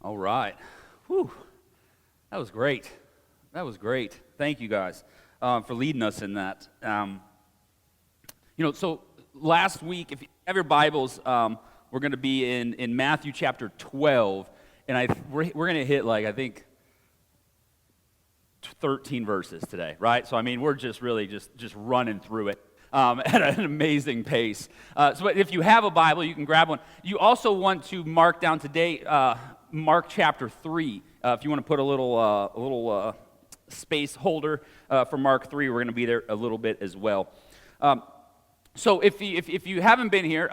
All right. Whew. That was great. That was great. Thank you guys for leading us in that. So last week, if you have your Bibles, we're going to be in Matthew chapter 12, and we're going to hit, I think, 13 verses today, right? So, we're just really just running through it at an amazing pace. So if you have a Bible, you can grab one. You also want to mark down today Mark chapter 3. If you want to put a little space holder for Mark 3, we're going to be there a little bit as well. So if you haven't been here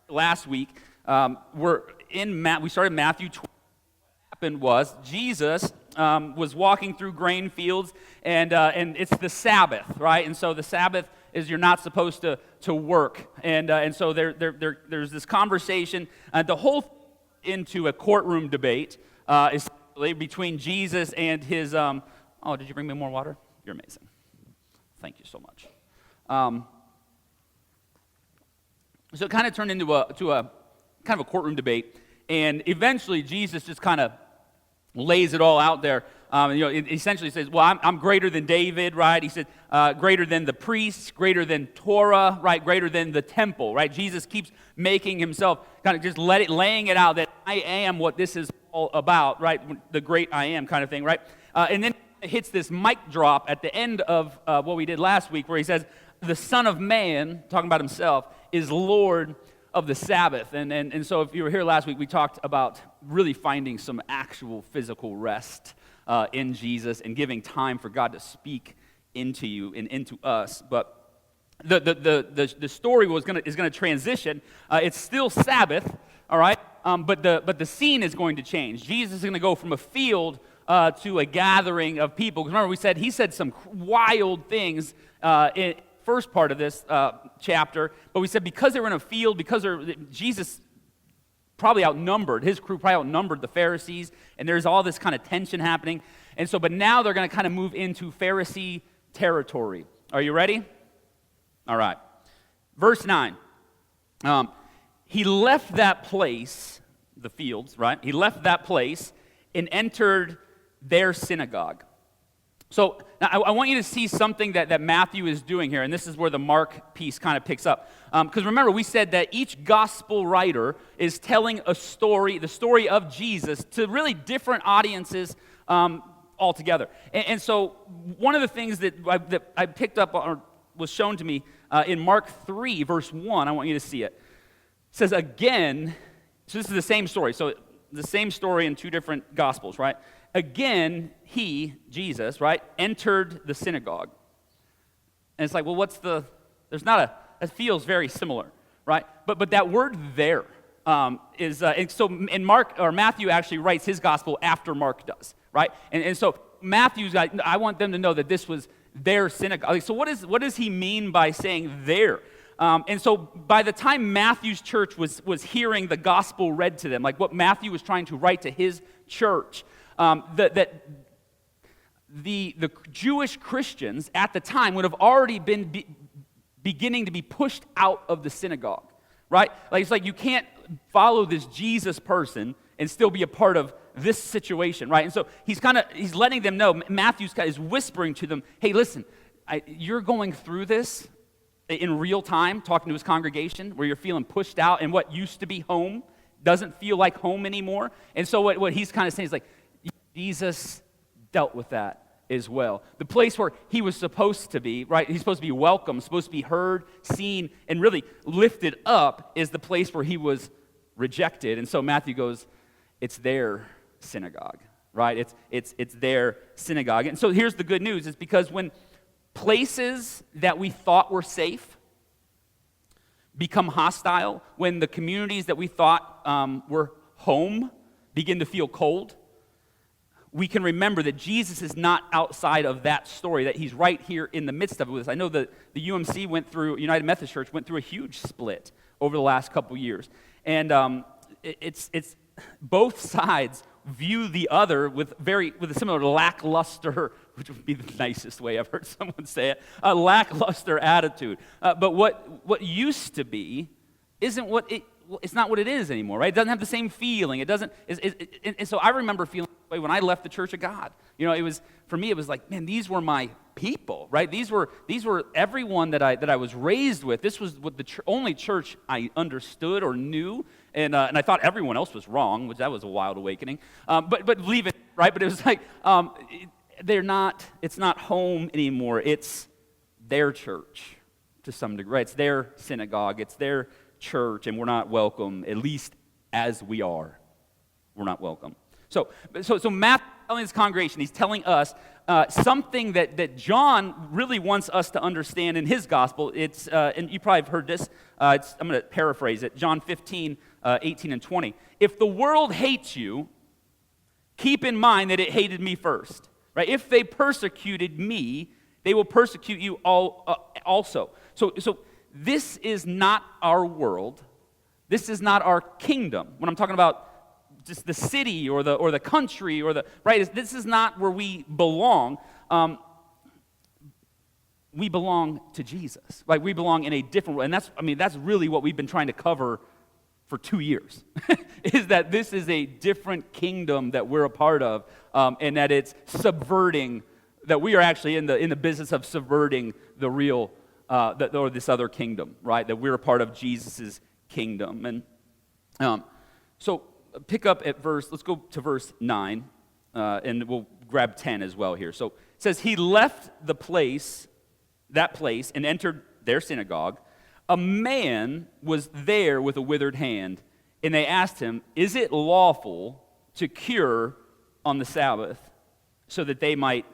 last week, we started Matthew 12. What happened was Jesus was walking through grain fields, and it's the Sabbath, right? And so the Sabbath is you're not supposed to work, and so there's this conversation, the whole into a courtroom debate, essentially between Jesus and his. Did you bring me more water? You're amazing. Thank you so much. So it kind of turned into a kind of a courtroom debate, and eventually Jesus just kind of lays it all out there. It essentially says, well, I'm greater than David, right? He said, greater than the priests, greater than Torah, right? Greater than the temple, right? Jesus keeps making himself, kind of just laying it out that I am what this is all about, right? The great I am kind of thing, right? And then it hits this mic drop at the end of what we did last week where he says, the Son of Man, talking about himself, is Lord of the Sabbath. And so if you were here last week, we talked about really finding some actual physical rest in Jesus and giving time for God to speak into you and into us. But the story is going to transition. It's still Sabbath, all right? But the scene is going to change. Jesus is going to go from a field to a gathering of people. Because remember, he said some wild things in first part of this chapter, but we said because they were in a field, Jesus probably outnumbered, his crew probably outnumbered the Pharisees, and there's all this kind of tension happening. And so, but now they're going to kind of move into Pharisee territory. Are you ready? All right. Verse 9. He left that place, the fields, right? He left that place and entered their synagogue. So now I want you to see something that Matthew is doing here, and this is where the Mark piece kind of picks up. Because remember, we said that each gospel writer is telling a story, the story of Jesus, to really different audiences altogether. And so one of the things that I picked up or was shown to me in Mark 3, verse 1, I want you to see it. It says, again, so this is the same story. So the same story in two different gospels, right? Again, he, Jesus, right, entered the synagogue. And it's like, well, that feels very similar, right? But that word there is, and so in Matthew actually writes his gospel after Mark does, right? And so Matthew's got, I want them to know that this was their synagogue. So what does he mean by saying there? And so by the time Matthew's church was hearing the gospel read to them, like what Matthew was trying to write to his church, that the Jewish Christians at the time would have already been beginning to be pushed out of the synagogue, right? It's like you can't follow this Jesus person and still be a part of this situation, right? And so he's letting them know, Matthew is whispering to them, hey, listen, you're going through this in real time, talking to his congregation, where you're feeling pushed out, and what used to be home doesn't feel like home anymore. And so what he's kind of saying is like, Jesus dealt with that as well. The place where he was supposed to be, right? He's supposed to be welcome, supposed to be heard, seen, and really lifted up is the place where he was rejected. And so Matthew goes, it's their synagogue, right? It's their synagogue. And so here's the good news. It's because when places that we thought were safe become hostile, when the communities that we thought were home begin to feel cold, we can remember that Jesus is not outside of that story, that he's right here in the midst of it with us. I know that the UMC United Methodist Church went through a huge split over the last couple years. And it's both sides view the other with a similar lackluster, which would be the nicest way I've heard someone say it, a lackluster attitude. But what used to be isn't what it's not what it is anymore, right? It doesn't have the same feeling. It doesn't. And so I remember feeling that way when I left the Church of God. It was, for me, it was like, man, these were my people, right? These were everyone that I was raised with. This was what the only church I understood or knew, and I thought everyone else was wrong, which that was a wild awakening. But leave it, right? But it was like it's not home anymore. It's their church to some degree, right? It's their synagogue. It's their church, and we're not welcome, at least as we are. We're not welcome. So Matthew telling this congregation, he's telling us something that John really wants us to understand in his gospel. It's and you probably have heard this. I'm going to paraphrase it. John 15, 18 and 20. If the world hates you, keep in mind that it hated me first. Right? If they persecuted me, they will persecute you also. So this is not our world. This is not our kingdom. When I'm talking about just the city or the country right, this is not where we belong. We belong to Jesus. Like, we belong in a different way. And that's really what we've been trying to cover for 2 years, is that this is a different kingdom that we're a part of, and that it's subverting, that we are actually in the business of subverting the real, or this other kingdom, right? That we're a part of Jesus' kingdom. And so pick up at let's go to verse 9, and we'll grab 10 as well here. So it says, he left that place, and entered their synagogue. A man was there with a withered hand, and they asked him, is it lawful to cure on the Sabbath? So that they might,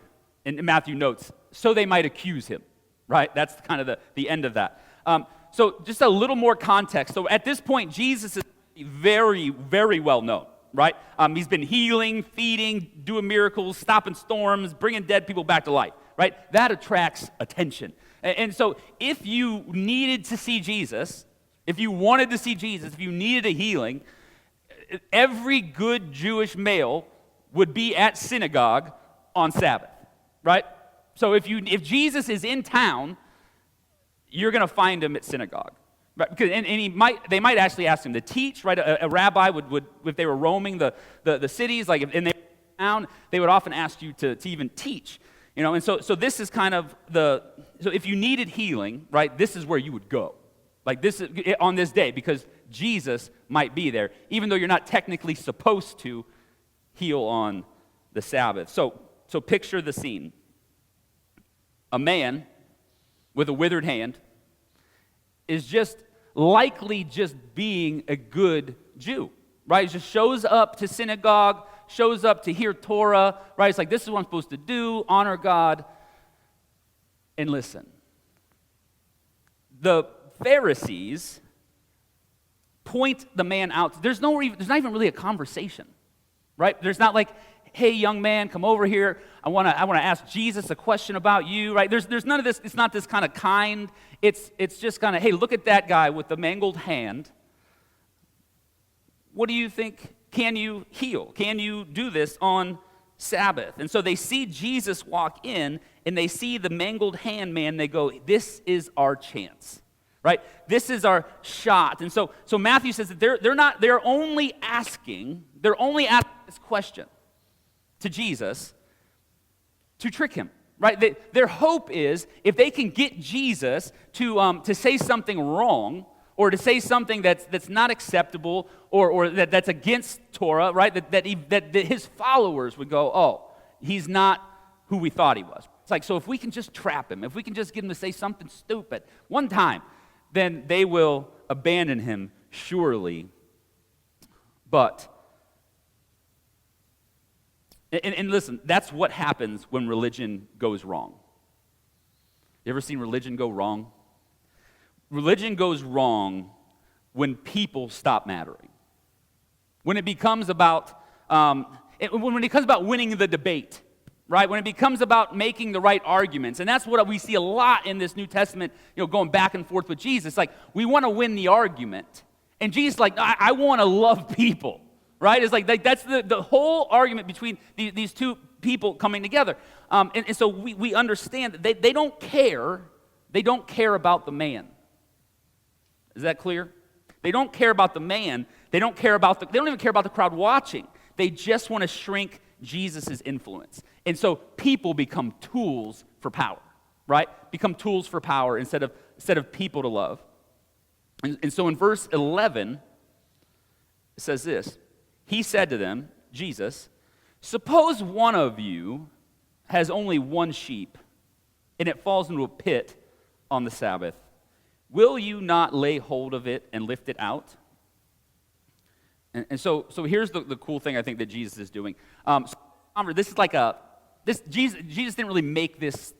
and Matthew notes, so they might accuse him, right? That's kind of the end of that. So just a little more context. So at this point, Jesus is very, very well known, right? He's been healing, feeding, doing miracles, stopping storms, bringing dead people back to life, right? That attracts attention. And so if you needed to see Jesus, if you wanted to see Jesus, if you needed a healing, every good Jewish male would be at synagogue on Sabbath, right? So if Jesus is in town, you're going to find him at synagogue. Right? Because, and they might actually ask him to teach, right? A rabbi would if they were roaming the cities, like if they were in town, they would often ask you to even teach. And so this is kind of so if you needed healing, right, this is where you would go. Like this is on this day, because Jesus might be there, even though you're not technically supposed to heal on the Sabbath. So picture the scene. A man with a withered hand is just likely just being a good Jew, right? He just shows up to synagogue, shows up to hear Torah, right? It's like, this is what I'm supposed to do, honor God, and listen. The Pharisees point the man out. There's not even really a conversation, right? There's not like, hey, young man, come over here. I want to ask Jesus a question about you, right? There's none of this. It's not this kind of kind. It's just kind of, hey, look at that guy with the mangled hand. What do you think? Can you heal? Can you do this on Sabbath? And so they see Jesus walk in, and they see the mangled hand man. They go, this is our chance, right? This is our shot. And so Matthew says that they're only asking this question to Jesus to trick him, right? Their hope is if they can get Jesus to say something wrong, or to say something that's not acceptable, or that's against Torah, right? That his followers would go, oh, he's not who we thought he was. It's like, so if we can just trap him, if we can just get him to say something stupid one time, then they will abandon him surely. But, and listen, that's what happens when religion goes wrong. You ever seen religion go wrong? Religion goes wrong when people stop mattering. When it becomes about winning the debate, right? When it becomes about making the right arguments. And that's what we see a lot in this New Testament, going back and forth with Jesus. Like, we want to win the argument. And Jesus is like, I want to love people, right? It's like that's the whole argument between these two people coming together. And so we understand that they don't care. They don't care about the man. Is that clear? They don't care about the man. They don't even care about the crowd watching. They just want to shrink Jesus' influence. And so people become tools for power, right? Become tools for power instead of people to love. And so in verse 11, it says this. He said to them, Jesus, suppose one of you has only one sheep, and it falls into a pit on the Sabbath. Will you not lay hold of it and lift it out? And so here's the cool thing I think that Jesus is doing. This is like Jesus didn't really make this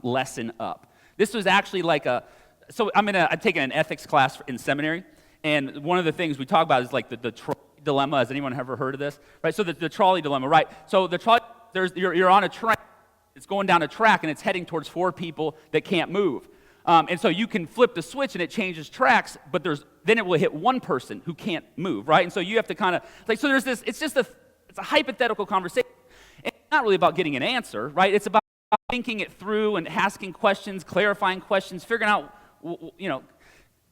lesson up. This was actually like I'm taking an ethics class in seminary, and one of the things we talk about is like the trolley dilemma. Has anyone ever heard of this? Right. So the trolley dilemma. Right. So the trolley. You're on a train. It's going down a track, and it's heading towards 4 people that can't move. And so you can flip the switch, and it changes tracks, but then it will hit one person who can't move, right? And so you have to kind of so there's this. It's a hypothetical conversation. It's not really about getting an answer, right? It's about thinking it through and asking questions, clarifying questions, figuring out,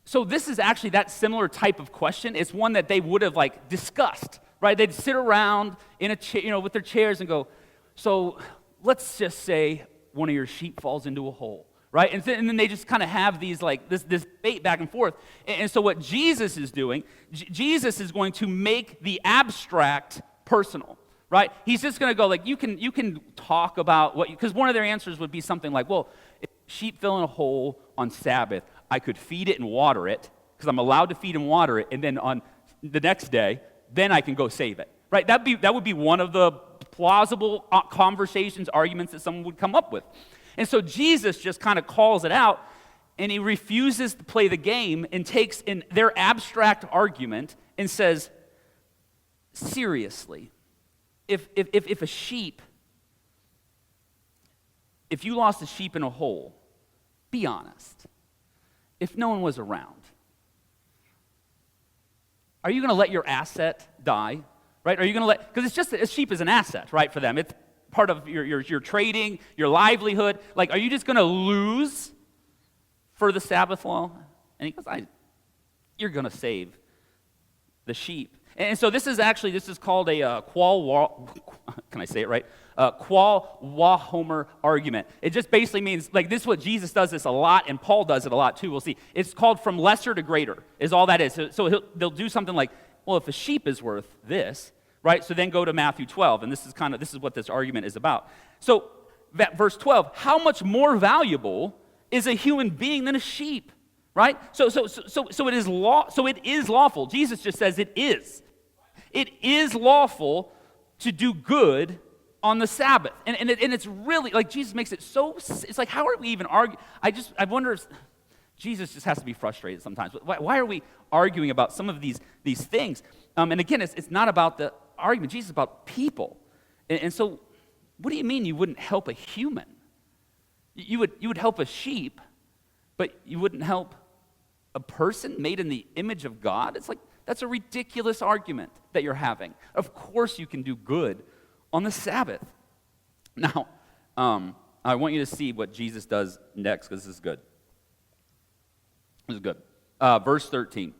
So this is actually that similar type of question. It's one that they would have like discussed, right? They'd sit around in a chair, with their chairs and go, so let's just say one of your sheep falls into a hole, right? And then they just kind of have these this debate back and forth. And so what Jesus is doing, Jesus is going to make the abstract personal, right? He's just going to go like, you can talk about because one of their answers would be something like, well, if sheep fell in a hole on Sabbath, I could feed it and water it because I'm allowed to feed and water it, and then on the next day, then I can go save it, right? That would be one of the plausible conversations, arguments that someone would come up with. And so Jesus just kind of calls it out, and he refuses to play the game and takes in their abstract argument and says, seriously, if you lost a sheep in a hole, be honest. If no one was around, are you going to let your asset die? Right? Are you going to because it's just, a sheep is an asset, right, for them. It's part of your trading, your livelihood. Like, are you just going to lose for the Sabbath law? And he goes, you're going to save the sheep. And so this is called a can I say it right? Qual-Wahomer argument. It just basically means, like, this is what Jesus does this a lot, and Paul does it a lot too. We'll see. It's called from lesser to greater, is all that is. So they'll do something like, well, if a sheep is worth this, right? So then go to Matthew 12, and this is what this argument is about. So verse 12, how much more valuable is a human being than a sheep, right? So it is lawful. Jesus just says it is. It is lawful to do good on the Sabbath, and it's really like Jesus makes it so. It's like, how are we even arguing? I wonder if Jesus just has to be frustrated sometimes. Why are we arguing about some of these things? And again, it's not about the argument. Jesus is about people. And so, what do you mean you wouldn't help a human? You would help a sheep, but you wouldn't help a person made in the image of God? It's like, that's a ridiculous argument that you're having. Of course you can do good on the Sabbath. Now, I want you to see what Jesus does next, because this is good. This is good. Verse 13.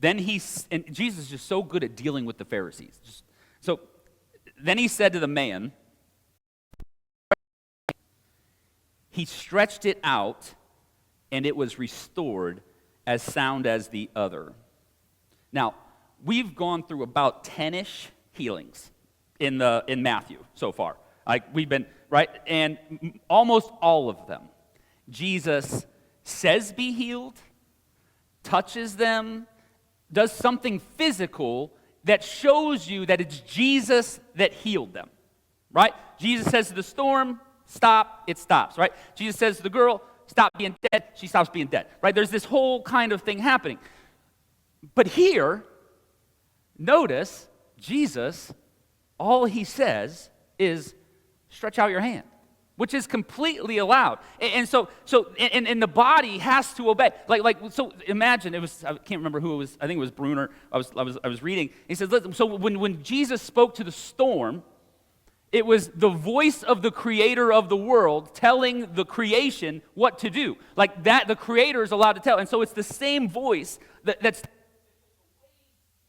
And Jesus is just so good at dealing with the Pharisees. Then he said to the man, he stretched it out, and it was restored as sound as the other. Now, we've gone through about 10-ish healings in Matthew so far. We've been, right? And almost all of them, Jesus says be healed, touches them, does something physical that shows you that it's Jesus that healed them, right? Jesus says to the storm, stop, it stops, right? Jesus says to the girl, stop being dead, she stops being dead, right? There's this whole kind of thing happening. But here, notice, Jesus, all he says is, stretch out your hand, which is completely allowed. And so the body has to obey. So imagine, I can't remember who it was, I think it was Bruner, I was reading. He says, listen, so when Jesus spoke to the storm, It was the voice of the creator of the world telling the creation what to do. Like that, the creator is allowed to tell. And so it's the same voice that's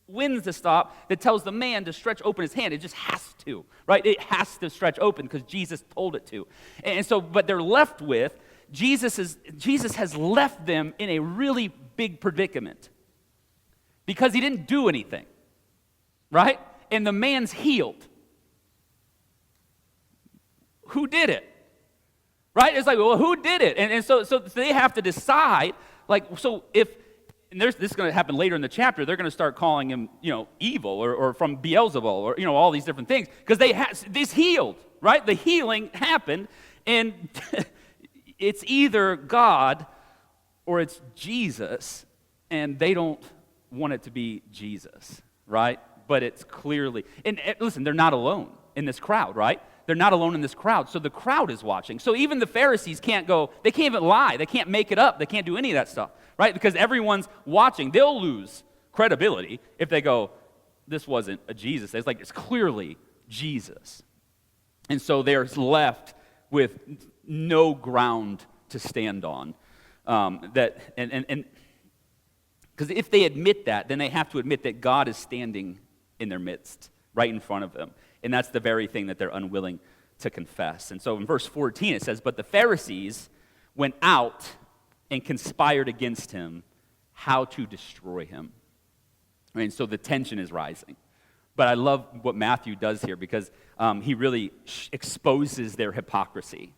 winds to stop that tells the man to stretch open his hand. It just has to, right? It has to stretch open because Jesus told it to. And so, but they're left with, Jesus has left them in a really big predicament because he didn't do anything, right? And the man's healed. Who did it? Right? It's like, well, who did it? And so they have to decide, like, so if, and this is going to happen later in the chapter, they're going to start calling him, evil or from Beelzebul or, all these different things because this healed, right? The healing happened, and it's either God or it's Jesus, and they don't want it to be Jesus, right? But it's clearly, and listen, they're not alone in this crowd, right? They're not alone in this crowd, so the crowd is watching. So even the Pharisees can't even lie. They can't make it up. They can't do any of that stuff, right? Because everyone's watching. They'll lose credibility if they go, this wasn't a Jesus. It's clearly Jesus. And so they're left with no ground to stand on. Because if they admit that, then they have to admit that God is standing in their midst, right in front of them. And that's the very thing that they're unwilling to confess. And so in verse 14 it says, but the Pharisees went out and conspired against him how to destroy him. And so the tension is rising. But I love what Matthew does here because he really exposes their hypocrisy,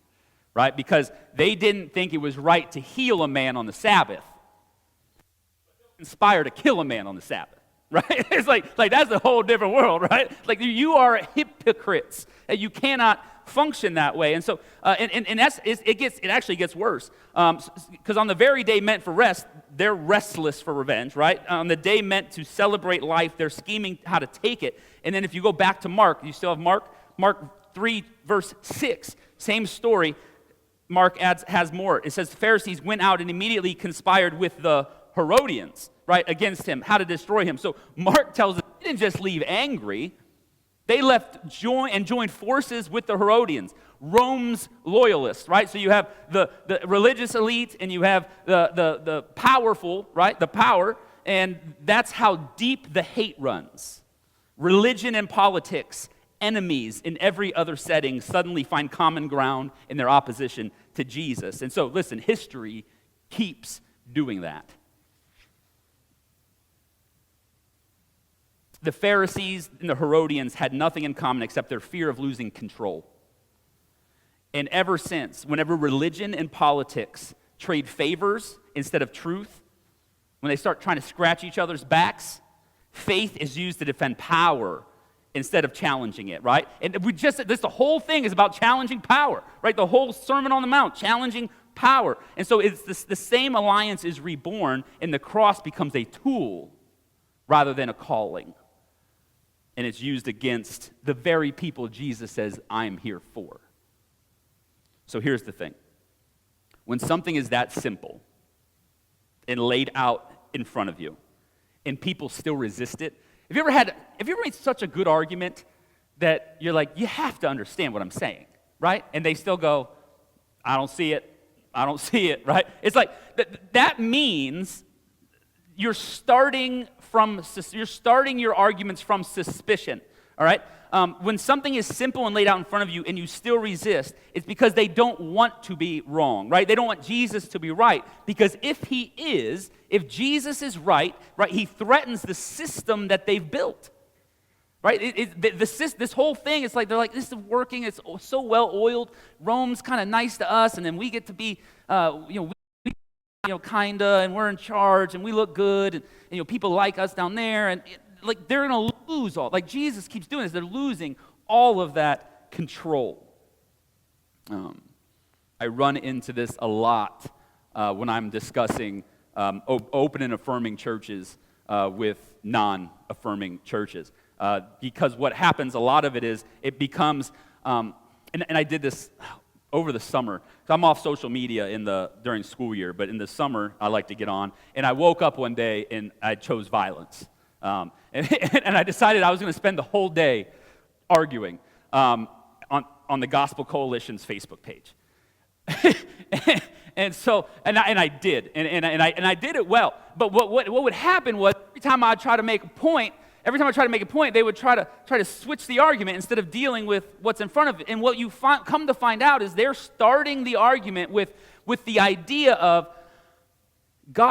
right? Because they didn't think it was right to heal a man on the Sabbath, but conspire to kill a man on the Sabbath. Right? It's like that's a whole different world, right? Like you are hypocrites. You cannot function that way. And so, it actually gets worse. Because on the very day meant for rest, they're restless for revenge, right? On the day meant to celebrate life, they're scheming how to take it. And then if you go back to Mark, you still have Mark 3, verse 6, same story. Mark has more. It says the Pharisees went out and immediately conspired with the Herodians, right, against him, how to destroy him. So Mark tells us they didn't just leave angry. They joined forces with the Herodians, Rome's loyalists, right? So you have the religious elite and you have the powerful, right, the power, and that's how deep the hate runs. Religion and politics, enemies in every other setting suddenly find common ground in their opposition to Jesus. And so, listen, history keeps doing that. The Pharisees and the Herodians had nothing in common except their fear of losing control. And ever since, whenever religion and politics trade favors instead of truth, when they start trying to scratch each other's backs, faith is used to defend power instead of challenging it, right? And the whole thing is about challenging power, right? The whole Sermon on the Mount, challenging power. And so the same alliance is reborn, and the cross becomes a tool rather than a calling. And it's used against the very people Jesus says, I'm here for. So here's the thing. When something is that simple and laid out in front of you, and people still resist it, have you ever made such a good argument that you're like, you have to understand what I'm saying, right? And they still go, I don't see it, right? It's like, that means you're starting your arguments from suspicion, all right? When something is simple and laid out in front of you and you still resist, it's because they don't want to be wrong, right? They don't want Jesus to be right. Because if Jesus is right, he threatens the system that they've built, right? This whole thing, it's like, they're like, this is working, it's so well oiled, Rome's kind of nice to us, and then we get to be, kinda, and we're in charge, and we look good, and people like us down there, and they're going to lose all. Like Jesus keeps doing this. They're losing all of that control. I run into this a lot when I'm discussing open and affirming churches with non-affirming churches. Because what happens, a lot of it is, it becomes, and I did this over the summer. So I'm off social media during school year, but in the summer, I like to get on. And I woke up one day and I chose violence. And I decided I was going to spend the whole day arguing. on the Gospel Coalition's Facebook page. and I did, and I did it well. But what would happen was every time I tried to make a point, they would try to switch the argument instead of dealing with what's in front of it. And what you come to find out is they're starting the argument with the idea of God